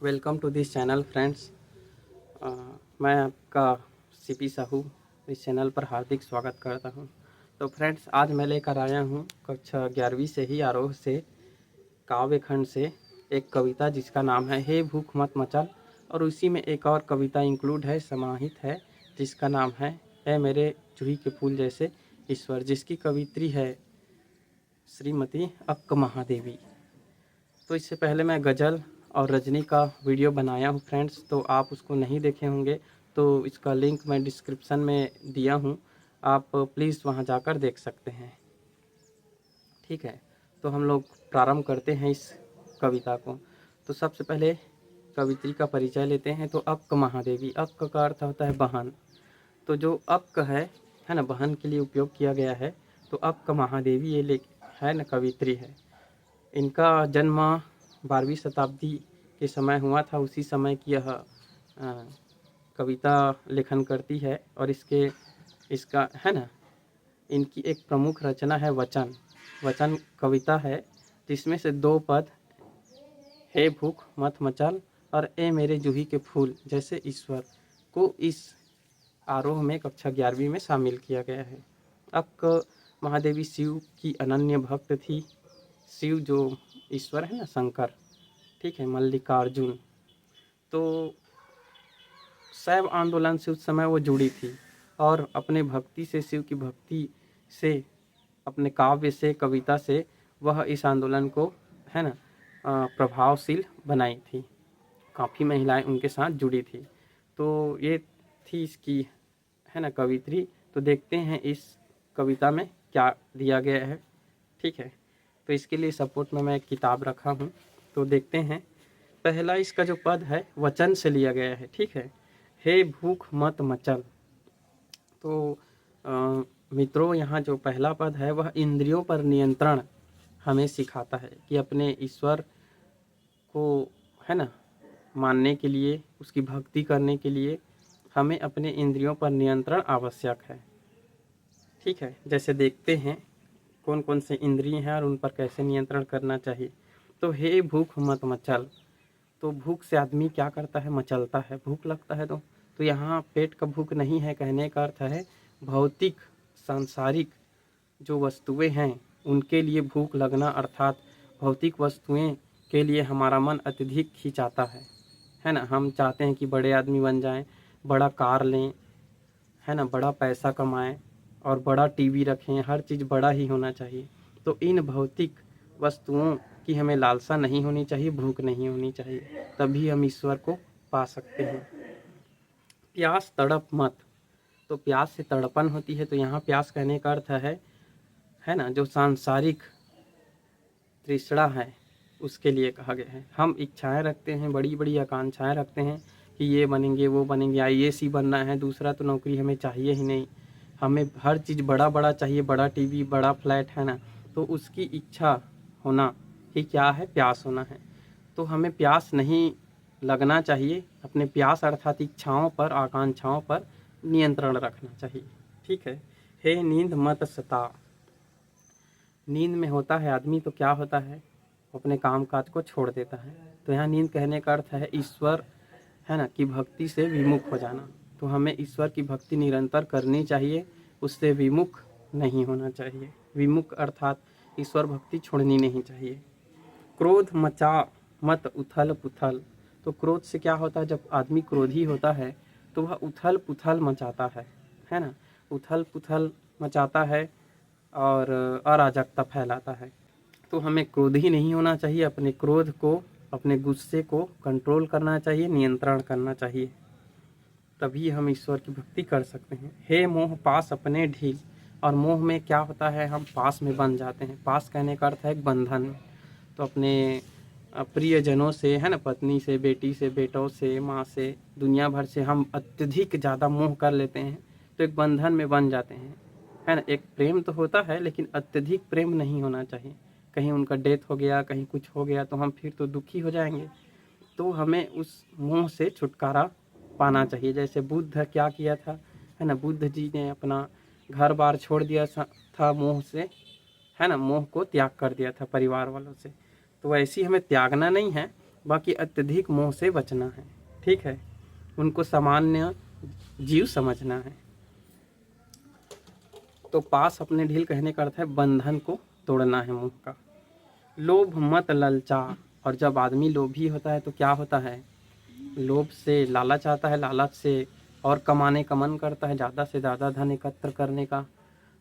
Welcome to this channel friends. मैं आपका CP Sahu इस चैनल पर हार्दिक स्वागत करता हूं। तो फ्रेंड्स, आज मैं लेकर आया हूं कक्षा 11वीं से ही आरोह से काव्य खंड से एक कविता जिसका नाम है हे भूख मत मचल, और उसी में एक और कविता इंक्लूड है, समाहित है, जिसका नाम है मेरे जूही के फूल जैसे ईश्वर, जिसकी कवित्री है श्रीमती अक्क महादेवी। तो इससे पहले मैं गज़ल और रजनी का वीडियो बनाया हूँ फ्रेंड्स, तो आप उसको नहीं देखे होंगे तो इसका लिंक मैं डिस्क्रिप्शन में दिया हूँ, आप प्लीज़ वहाँ जाकर देख सकते हैं। ठीक है, तो हम लोग प्रारंभ करते हैं इस कविता को। तो सबसे पहले कवित्री का परिचय लेते हैं। तो अक्क महादेवी, अक्क का अर्थ होता है बहन। तो जो अक्क है ना, बहन के लिए उपयोग किया गया है। तो अक्क महादेवी ये है ना कवित्री है। इनका जन्म 12वीं शताब्दी के समय हुआ था। उसी समय की यह कविता लेखन करती है। और इसका है ना, इनकी एक प्रमुख रचना है वचन। वचन कविता है जिसमें से 2 पद हे भूख मत मचल और ए मेरे जूही के फूल जैसे ईश्वर को इस आरोह में कक्षा 11वीं में शामिल किया गया है। अक्क महादेवी शिव की अनन्य भक्त थी। शिव जो ईश्वर है ना, शंकर, ठीक है, मल्लिकार्जुन। तो शैव आंदोलन से उस समय वो जुड़ी थी और अपने भक्ति से, शिव की भक्ति से, अपने काव्य से, कविता से वह इस आंदोलन को है ना प्रभावशील बनाई थी। काफ़ी महिलाएं उनके साथ जुड़ी थी। तो ये थी इसकी है ना कवित्री। तो देखते हैं इस कविता में क्या दिया गया है। ठीक है, तो इसके लिए सपोर्ट में मैं एक किताब रखा हूँ। तो देखते हैं। पहला इसका जो पद है वचन से लिया गया है। ठीक है, हे भूख मत मचल। तो मित्रों, यहाँ जो पहला पद है वह इंद्रियों पर नियंत्रण हमें सिखाता है कि अपने ईश्वर को है ना मानने के लिए, उसकी भक्ति करने के लिए हमें अपने इंद्रियों पर नियंत्रण आवश्यक है। ठीक है, जैसे देखते हैं कौन कौन से इंद्रिय हैं और उन पर कैसे नियंत्रण करना चाहिए। तो हे भूख मत मचल। तो भूख से आदमी क्या करता है, मचलता है, भूख लगता है। तो यहाँ पेट का भूख नहीं है, कहने का अर्थ है भौतिक सांसारिक जो वस्तुएं हैं उनके लिए भूख लगना, अर्थात भौतिक वस्तुएं के लिए हमारा मन अत्यधिक खिंचाता है ना। हम चाहते हैं कि बड़े आदमी बन जाएं, बड़ा कार लें, है ना, बड़ा पैसा कमाएं और बड़ा टीवी रखें, हर चीज़ बड़ा ही होना चाहिए। तो इन भौतिक वस्तुओं की हमें लालसा नहीं होनी चाहिए, भूख नहीं होनी चाहिए, तभी हम ईश्वर को पा सकते हैं। प्यास तड़प मत। तो प्यास से तड़पन होती है। तो यहाँ प्यास कहने का अर्थ है ना, जो सांसारिक तृष्णा है उसके लिए कहा गया है। हम इच्छाएं रखते हैं, बड़ी बड़ी आकांक्षाएं रखते हैं कि ये बनेंगे, वो बनेंगे, आईएएस ही बनना है, दूसरा तो नौकरी हमें चाहिए ही नहीं, हमें हर चीज़ बड़ा बड़ा चाहिए, बड़ा टीवी, बड़ा फ्लैट, है ना। तो उसकी इच्छा होना ही क्या है, प्यास होना है। तो हमें प्यास नहीं लगना चाहिए, अपने प्यास अर्थात इच्छाओं पर, आकांक्षाओं पर नियंत्रण रखना चाहिए। ठीक है, हे नींद मत सता। नींद में होता है आदमी तो क्या होता है, अपने काम काज को छोड़ देता है। तो यहाँ नींद कहने का अर्थ है ईश्वर है ना की भक्ति से विमुख हो जाना। तो हमें ईश्वर की भक्ति निरंतर करनी चाहिए, उससे विमुख नहीं होना चाहिए। विमुख अर्थात ईश्वर भक्ति छोड़नी नहीं चाहिए। क्रोध मचा मत उथल पुथल। तो क्रोध से क्या होता है, जब आदमी क्रोधी होता है तो वह उथल पुथल मचाता है ना, उथल पुथल मचाता है और अराजकता फैलाता है। तो हमें क्रोधी नहीं होना चाहिए, अपने क्रोध को, अपने गुस्से को कंट्रोल करना चाहिए, नियंत्रण करना चाहिए, तभी हम ईश्वर की भक्ति कर सकते हैं। हे मोह पास अपने ढील। और मोह में क्या होता है, हम पास में बन जाते हैं। पास कहने का अर्थ है एक बंधन। तो अपने प्रियजनों से, है ना, पत्नी से, बेटी से, बेटों से, माँ से, दुनिया भर से हम अत्यधिक ज़्यादा मोह कर लेते हैं तो एक बंधन में बन जाते हैं, है ना। एक प्रेम तो होता है लेकिन अत्यधिक प्रेम नहीं होना चाहिए। कहीं उनका डेथ हो गया, कहीं कुछ हो गया तो हम फिर तो दुखी हो जाएंगे। तो हमें उस मोह से छुटकारा पाना चाहिए। जैसे बुद्ध क्या किया था, है ना, बुद्ध जी ने अपना घर बार छोड़ दिया था मोह से, है ना, मोह को त्याग कर दिया था परिवार वालों से। तो ऐसी हमें त्यागना नहीं है, बाकी अत्यधिक मोह से बचना है, ठीक है। उनको सामान्य जीव समझना है। तो पास अपने ढील कहने का अर्थ है बंधन को तोड़ना है मोह का। लोभ मत ललचा, और जब आदमी लोभी होता है तो क्या होता है, लोभ से लालच आता है, लालच से और कमाने का मन करता है, ज़्यादा से ज़्यादा धन एकत्र करने का।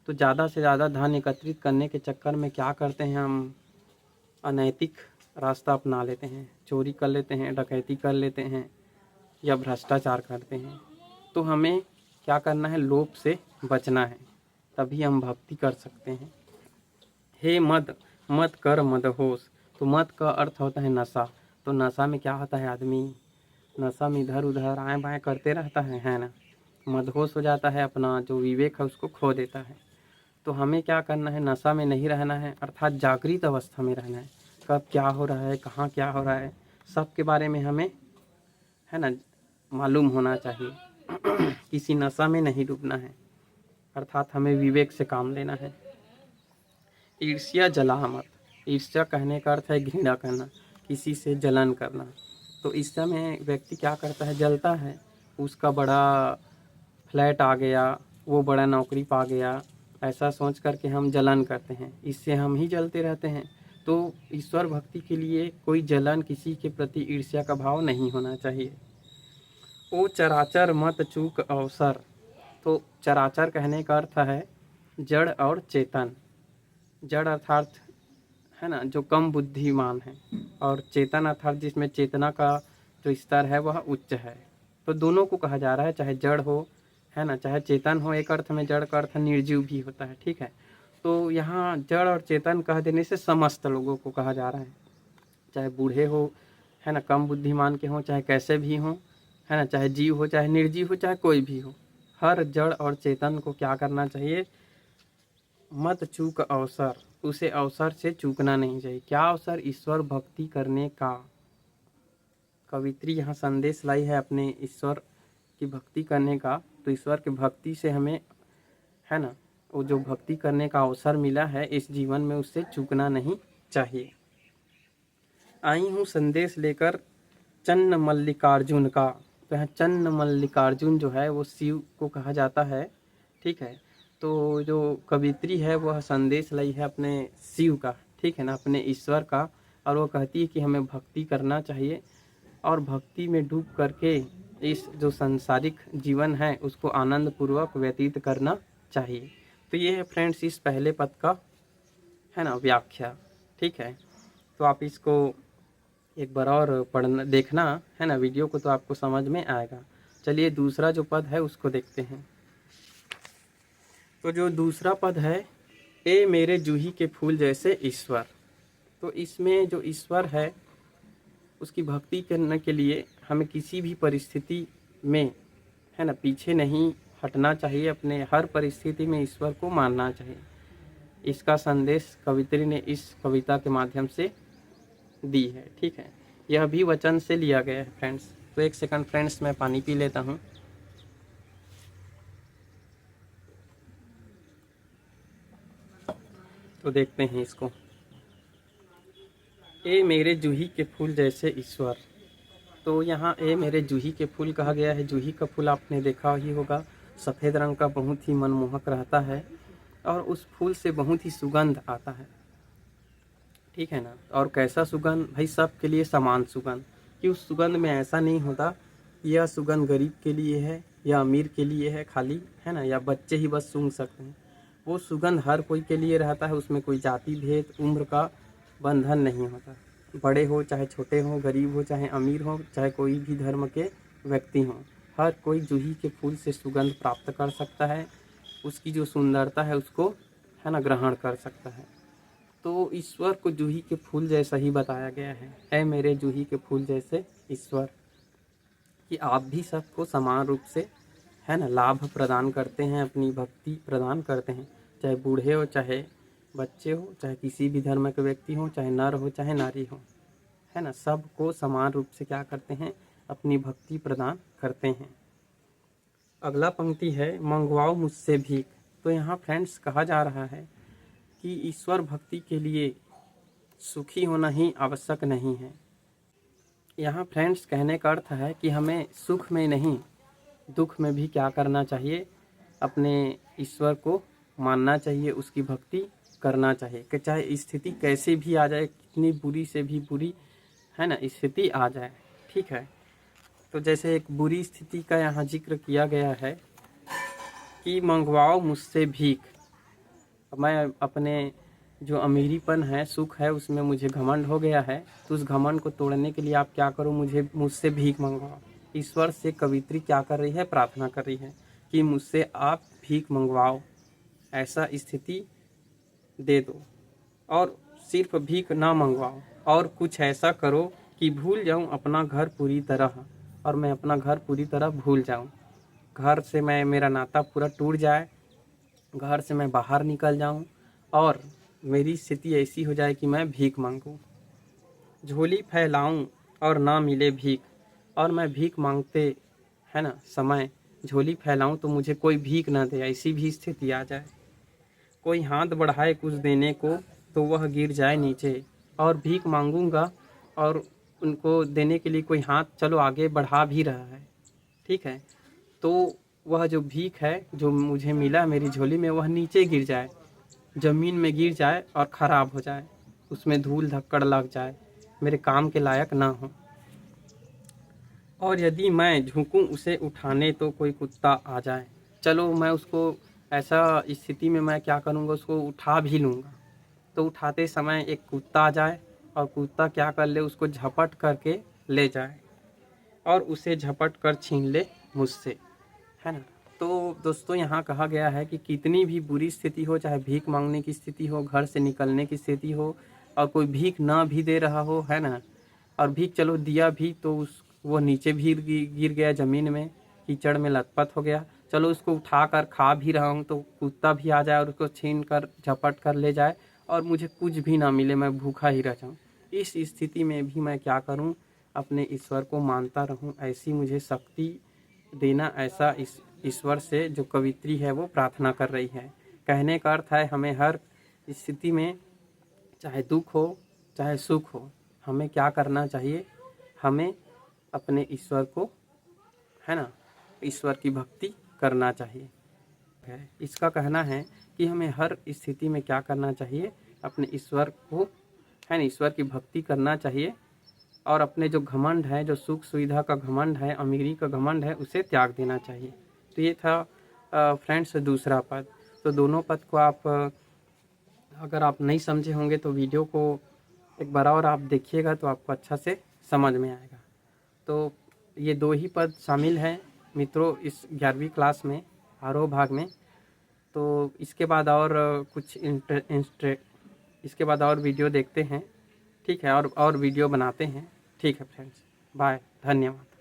तो ज़्यादा से ज़्यादा धन एकत्रित करने के चक्कर में क्या करते हैं, हम अनैतिक रास्ता अपना लेते हैं, चोरी कर लेते हैं, डकैती कर लेते हैं या भ्रष्टाचार करते हैं। तो हमें क्या करना है, लोभ से बचना है, तभी हम भक्ति कर सकते हैं। हे मद मत कर मदहोश, तो मद का अर्थ होता है नशा। तो नशा में क्या होता है, आदमी नशा में इधर उधर आएँ बाएँ करते रहता है ना, मदहोश हो जाता है, अपना जो विवेक है उसको खो देता है। तो हमें क्या करना है, नशा में नहीं रहना है, अर्थात जागृत अवस्था में रहना है। कब क्या हो रहा है, कहाँ क्या हो रहा है, सब के बारे में हमें, है ना, मालूम होना चाहिए। किसी नशा में नहीं डूबना है, अर्थात हमें विवेक से काम लेना है। ईर्ष्या जला मत, ईर्ष्या कहने का अर्थ है घृणा करना, किसी से जलन करना। तो इस समय व्यक्ति क्या करता है, जलता है, उसका बड़ा फ्लैट आ गया, वो बड़ा नौकरी पा गया, ऐसा सोच करके हम जलन करते हैं, इससे हम ही जलते रहते हैं। तो ईश्वर भक्ति के लिए कोई जलन, किसी के प्रति ईर्ष्या का भाव नहीं होना चाहिए। ओ चराचर मत चूक अवसर, तो चराचर कहने का अर्थ है जड़ और चेतन। जड़ अर्थात, है ना, जो कम बुद्धिमान है, और चेतन अर्थात जिसमें चेतना का जो स्तर है वह उच्च है। तो दोनों को कहा जा रहा है, चाहे जड़ हो, है ना, चाहे चेतन हो। एक अर्थ में जड़ का अर्थ निर्जीव भी होता है, ठीक है। तो यहाँ जड़ और चेतन कह देने से समस्त लोगों को कहा जा रहा है, चाहे बूढ़े हो, है ना, कम बुद्धिमान के हों, चाहे कैसे भी हों, है ना, चाहे जीव हो, चाहे निर्जीव हो, चाहे कोई भी हो, हर जड़ और चेतन को क्या करना चाहिए, मत चूक अवसर, उसे अवसर से चूकना नहीं चाहिए। क्या अवसर, ईश्वर भक्ति करने का। कवित्री यहाँ संदेश लाई है अपने ईश्वर की भक्ति करने का। तो ईश्वर की भक्ति से हमें, है ना, वो जो भक्ति करने का अवसर मिला है इस जीवन में, उससे चूकना नहीं चाहिए। आई हूँ संदेश लेकर चन्न मल्लिकार्जुन का। तो यहाँ चन्न मल्लिकार्जुन जो है वो शिव को कहा जाता है, ठीक है। तो जो कवित्री है वह संदेश लाई है अपने शिव का, ठीक है ना, अपने ईश्वर का। और वो कहती है कि हमें भक्ति करना चाहिए, और भक्ति में डूब करके इस जो सांसारिक जीवन है उसको आनंद पूर्वक व्यतीत करना चाहिए। तो ये है फ्रेंड्स इस पहले पद का, है ना, व्याख्या, ठीक है। तो आप इसको एक बार और पढ़ना, देखना, है ना, वीडियो को, तो आपको समझ में आएगा। चलिए दूसरा जो पद है उसको देखते हैं। तो जो दूसरा पद है, ए मेरे जूही के फूल जैसे ईश्वर। तो इसमें जो ईश्वर है उसकी भक्ति करने के लिए हमें किसी भी परिस्थिति में, है ना, पीछे नहीं हटना चाहिए, अपने हर परिस्थिति में ईश्वर को मानना चाहिए। इसका संदेश कवित्री ने इस कविता के माध्यम से दी है, ठीक है। यह भी वचन से लिया गया है फ्रेंड्स। तो एक सेकंड फ्रेंड्स, मैं पानी पी लेता हूँ। तो देखते हैं इसको। ए मेरे जूही के फूल जैसे ईश्वर। तो यहाँ ए मेरे जूही के फूल कहा गया है। जूही का फूल आपने देखा ही होगा, सफ़ेद रंग का, बहुत ही मनमोहक रहता है, और उस फूल से बहुत ही सुगंध आता है, ठीक है ना। और कैसा सुगंध, भाई सबके लिए समान सुगंध, कि उस सुगंध में ऐसा नहीं होता यह सुगंध गरीब के लिए है या अमीर के लिए है खाली, है ना, या बच्चे ही बस सूंघ सकते हैं। वो सुगंध हर कोई के लिए रहता है, उसमें कोई जाति भेद उम्र का बंधन नहीं होता। बड़े हो चाहे छोटे हो, गरीब हो चाहे अमीर हो, चाहे कोई भी धर्म के व्यक्ति हों, हर कोई जूही के फूल से सुगंध प्राप्त कर सकता है, उसकी जो सुंदरता है उसको, है ना, ग्रहण कर सकता है। तो ईश्वर को जूही के फूल जैसा ही बताया गया है, ऐ मेरे जूही के फूल जैसे ईश्वर, कि आप भी सबको समान रूप से, है ना, लाभ प्रदान करते हैं, अपनी भक्ति प्रदान करते हैं, चाहे बूढ़े हो, चाहे बच्चे हो, चाहे किसी भी धर्म के व्यक्ति हो, चाहे नर हो चाहे नारी हो, है ना, सबको समान रूप से क्या करते हैं, अपनी भक्ति प्रदान करते हैं। अगला पंक्ति है, मंगवाओ मुझसे भीख। तो यहाँ फ्रेंड्स कहा जा रहा है कि ईश्वर भक्ति के लिए सुखी होना ही आवश्यक नहीं है, यहाँ फ्रेंड्स कहने का अर्थ है कि हमें सुख में नहीं दुख में भी क्या करना चाहिए, अपने ईश्वर को मानना चाहिए, उसकी भक्ति करना चाहिए कि चाहे स्थिति कैसे भी आ जाए, कितनी बुरी से भी बुरी है ना स्थिति आ जाए। ठीक है, तो जैसे एक बुरी स्थिति का यहाँ जिक्र किया गया है कि मंगवाओ मुझसे भीख। मैं अपने जो अमीरीपन है, सुख है, उसमें मुझे घमंड हो गया है, तो उस घमंड को तोड़ने के लिए आप क्या करो, मुझसे भीख मंगवाओ। ईश्वर से कवित्री क्या कर रही है, प्रार्थना कर रही है कि मुझसे आप भीख मंगवाओ, ऐसा स्थिति दे दो। और सिर्फ भीख ना मंगवाओ, और कुछ ऐसा करो कि भूल जाऊं अपना घर पूरी तरह, और मैं अपना घर पूरी तरह भूल जाऊं, घर से मेरा नाता पूरा टूट जाए, घर से मैं बाहर निकल जाऊं, और मेरी स्थिति ऐसी हो जाए कि मैं भीख मांगूं, झोली फैलाऊं और ना मिले भीख। और मैं भीख मांगते है ना समय झोली फैलाऊं तो मुझे कोई भीख ना दे, ऐसी भी स्थिति आ जाए। कोई हाथ बढ़ाए कुछ देने को तो वह गिर जाए नीचे, और भीख मांगूंगा और उनको देने के लिए कोई हाथ चलो आगे बढ़ा भी रहा है, ठीक है, तो वह जो भीख है जो मुझे मिला मेरी झोली में, वह नीचे गिर जाए, ज़मीन में गिर जाए और ख़राब हो जाए, उसमें धूल धक्कड़ लग जाए, मेरे काम के लायक ना हो। और यदि मैं झुकूं उसे उठाने तो कोई कुत्ता आ जाए, चलो मैं उसको ऐसा स्थिति में मैं क्या करूँगा, उसको उठा भी लूँगा, तो उठाते समय एक कुत्ता आ जाए और कुत्ता क्या कर ले, उसको झपट करके ले जाए और उसे झपट कर छीन ले मुझसे, है ना। तो दोस्तों यहाँ कहा गया है कि कितनी भी बुरी स्थिति हो, चाहे भीख मांगने की स्थिति हो, घर से निकलने की स्थिति हो, और कोई भीख ना भी दे रहा हो, है ना, और भीख चलो दिया भी तो वो नीचे भी गिर गया ज़मीन में, कीचड़ में लथपथ हो गया, चलो उसको उठा कर खा भी रहा हूँ तो कुत्ता भी आ जाए और उसको छीन कर झपट कर ले जाए और मुझे कुछ भी ना मिले, मैं भूखा ही रह जाऊँ। इस स्थिति में भी मैं क्या करूँ, अपने ईश्वर को मानता रहूँ, ऐसी मुझे शक्ति देना, ऐसा इस ईश्वर से जो कवित्री है वो प्रार्थना कर रही है। कहने का अर्थ है हमें हर स्थिति में, चाहे दुख हो चाहे सुख हो, हमें क्या करना चाहिए, हमें अपने ईश्वर को, है ना, ईश्वर की भक्ति करना चाहिए। इसका कहना है कि हमें हर स्थिति में क्या करना चाहिए, अपने ईश्वर को, है ना, ईश्वर की भक्ति करना चाहिए, और अपने जो घमंड है, जो सुख सुविधा का घमंड है, अमीरी का घमंड है, उसे त्याग देना चाहिए। तो ये था फ्रेंड्स दूसरा पद। तो दोनों पद को आप अगर आप नहीं समझे होंगे तो वीडियो को एक बार और आप देखिएगा तो आपको अच्छा से समझ में आएगा। तो ये दो ही पद शामिल हैं मित्रों इस 11वीं क्लास में, आरोह भाग में। तो इसके बाद और कुछ इसके बाद और वीडियो देखते हैं, ठीक है, और वीडियो बनाते हैं, ठीक है फ्रेंड्स, बाय, धन्यवाद।